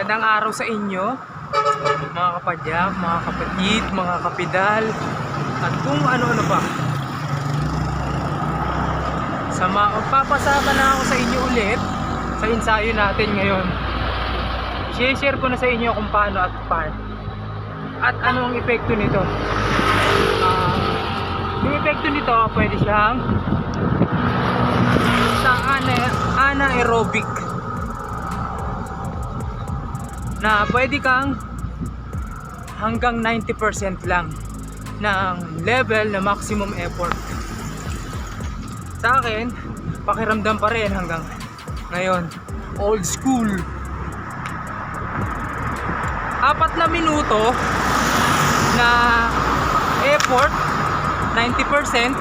Magandang araw sa inyo, mga kapadyak, mga kapatid, mga kapidal, at kung ano-ano pa. Magpapasama na ako sa inyo ulit sa ensayo natin ngayon. I-share ko na sa inyo kung paano at anong epekto nito. Yung epekto nito, pwede siyang sa anaerobic, na pwede kang hanggang 90% lang ng level na maximum effort. Sa akin, pakiramdam pa rin hanggang ngayon, old school. 4 na minuto na effort 90%,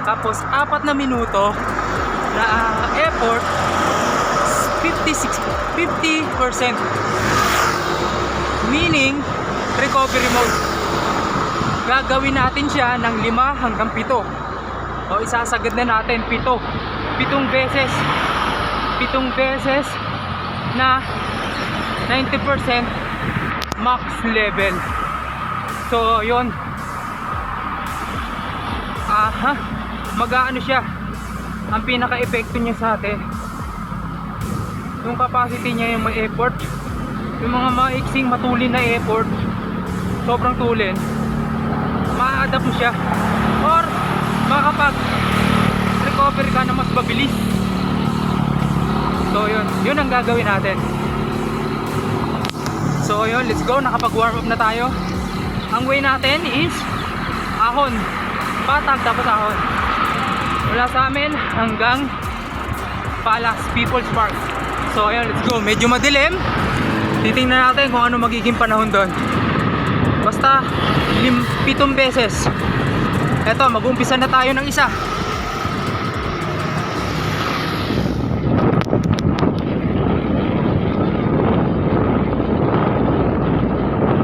tapos 4 na minuto na effort 50%. Meaning, recovery mode. Gagawin natin siya ng 5 hanggang 7. O isasagad na natin 7 beses. 7 beses na 90% max level. So, yun. Mag-aano siya. Ang pinaka-epekto niya sa atin, yung capacity niya, yung may effort, yung mga maiksing matulin na effort, sobrang tulin, ma-adapt mo siya or makapag recover ka na mas mabilis. So yun ang gagawin natin. So yun, let's go. Nakapag warm up na tayo. Ang way natin is ahon, patag tapos ahon, mula sa amin hanggang Palace People's Park. So ayun, let's go. Medyo madilim. Titingnan natin kung ano magiging panahon doon. Basta 7 beses. Eto, mag-umpisa na tayo ng isa.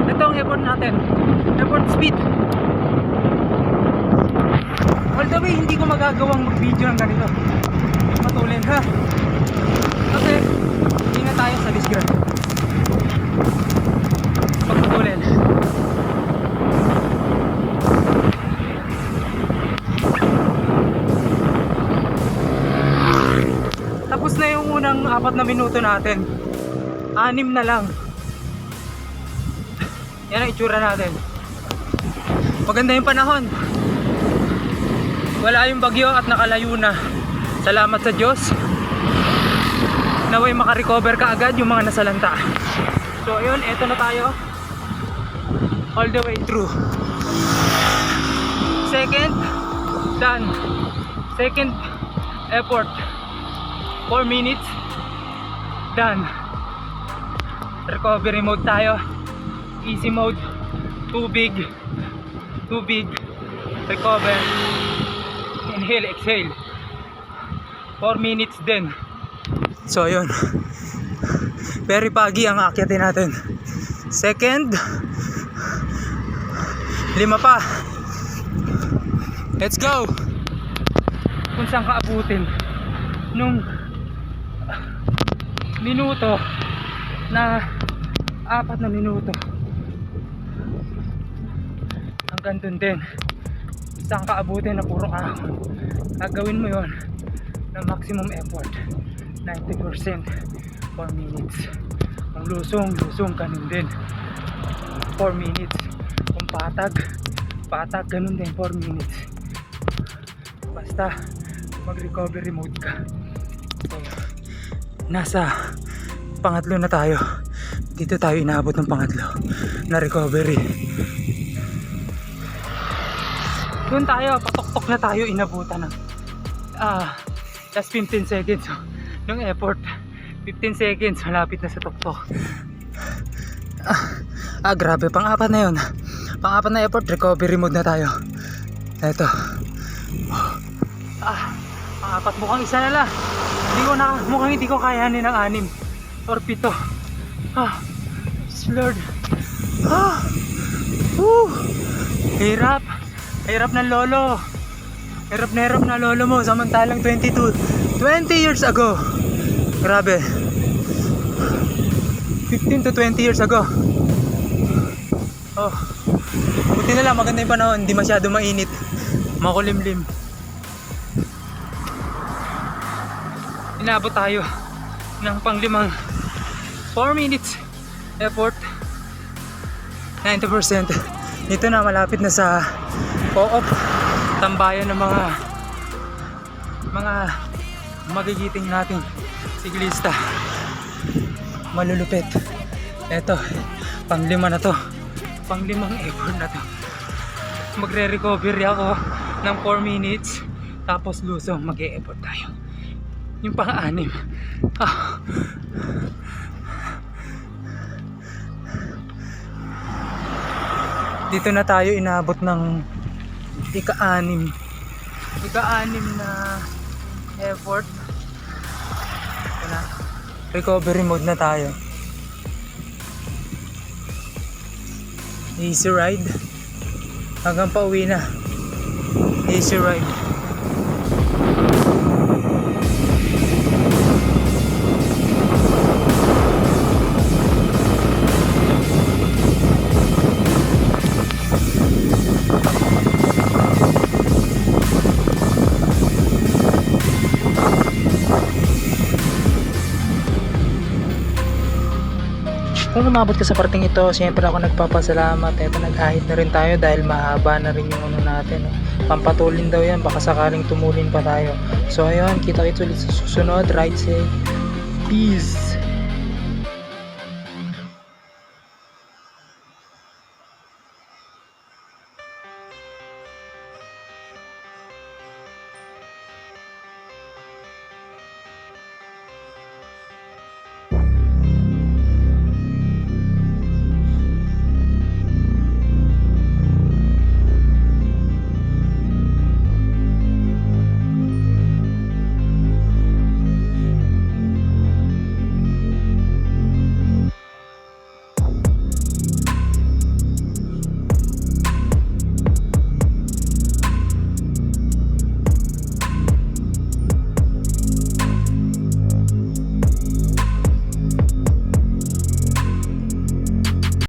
Ito ang effort natin. Effort speed. Although hindi ko magagawang mag-video ng ganito. Matulin ha. Kasi hindi na tayo sa disgrad. Pagpatulin. Tapos na yung unang 4 na minuto natin. 6 na lang. Yan ang itsura natin. Maganda yung panahon. Wala yung bagyo at nakalayo na. Salamat sa Diyos. Naway makarecover ka agad yung mga nasalanta. So ayun, eto na tayo. All the way through. Second, done. Second effort, 4 minutes, done. Recovery mode tayo. Easy mode. Tubig, recover, inhale, exhale. 4 minutes din. So yun, very pagi ang aakyatin natin. Second, 5 pa. Let's go. Kung saan ka abutin nung minuto na 4 na minuto, hanggang dun din. Saan ka abutin na puro ahon, gagawin mo yon na maximum effort 90%, 4 minutes. Kung lusong ganun din 4 minutes. Kung patag ganun din 4 minutes. Basta mag recovery mode ka. So, nasa pangatlo na tayo. Dito tayo inaabot ng pangatlo na recovery. Doon tayo, patok-tok na tayo, inabutan ng last 15 seconds ng effort. 15 seconds, malapit na sa tuktok. Grabe, pang-4 na yun. Pang-4 na effort, recovery mode na tayo. Eto. Pang-4, mukhang isa na lang. Mukhang hindi ko kayanin ng 6 or 7. Lord. Hirap ng lolo. Hirap na lolo mo samantalang 20 years ago. Grabe. 15 to 20 years ago. Oh, buti na lang maganda yung panahon, hindi masyado mainit, makulimlim. Inabot tayo ng panglimang 4 minutes effort, 90%. Dito na, malapit na sa co-op, tambayan ng mga magigiting nating siglista. Malulupit. Eto, panglima na to, panglimang effort na to. Magre-recovery ako ng 4 minutes, tapos lusong mag-e-effort tayo. Yung pang-anim. Dito na tayo inabot ng ika-anim na effort. Ito na. Recovery mode na tayo. Easy ride hanggang pauwi na. Easy ride. Kung umabot ka sa parting ito, siyempre ako nagpapasalamat. Eto, nag-ahit na rin tayo dahil mahaba na rin yung ano natin. Pampatulin daw yan, baka sakaling tumulin pa tayo. So ayun, kita-kits ulit sa susunod. Ride safe. Peace!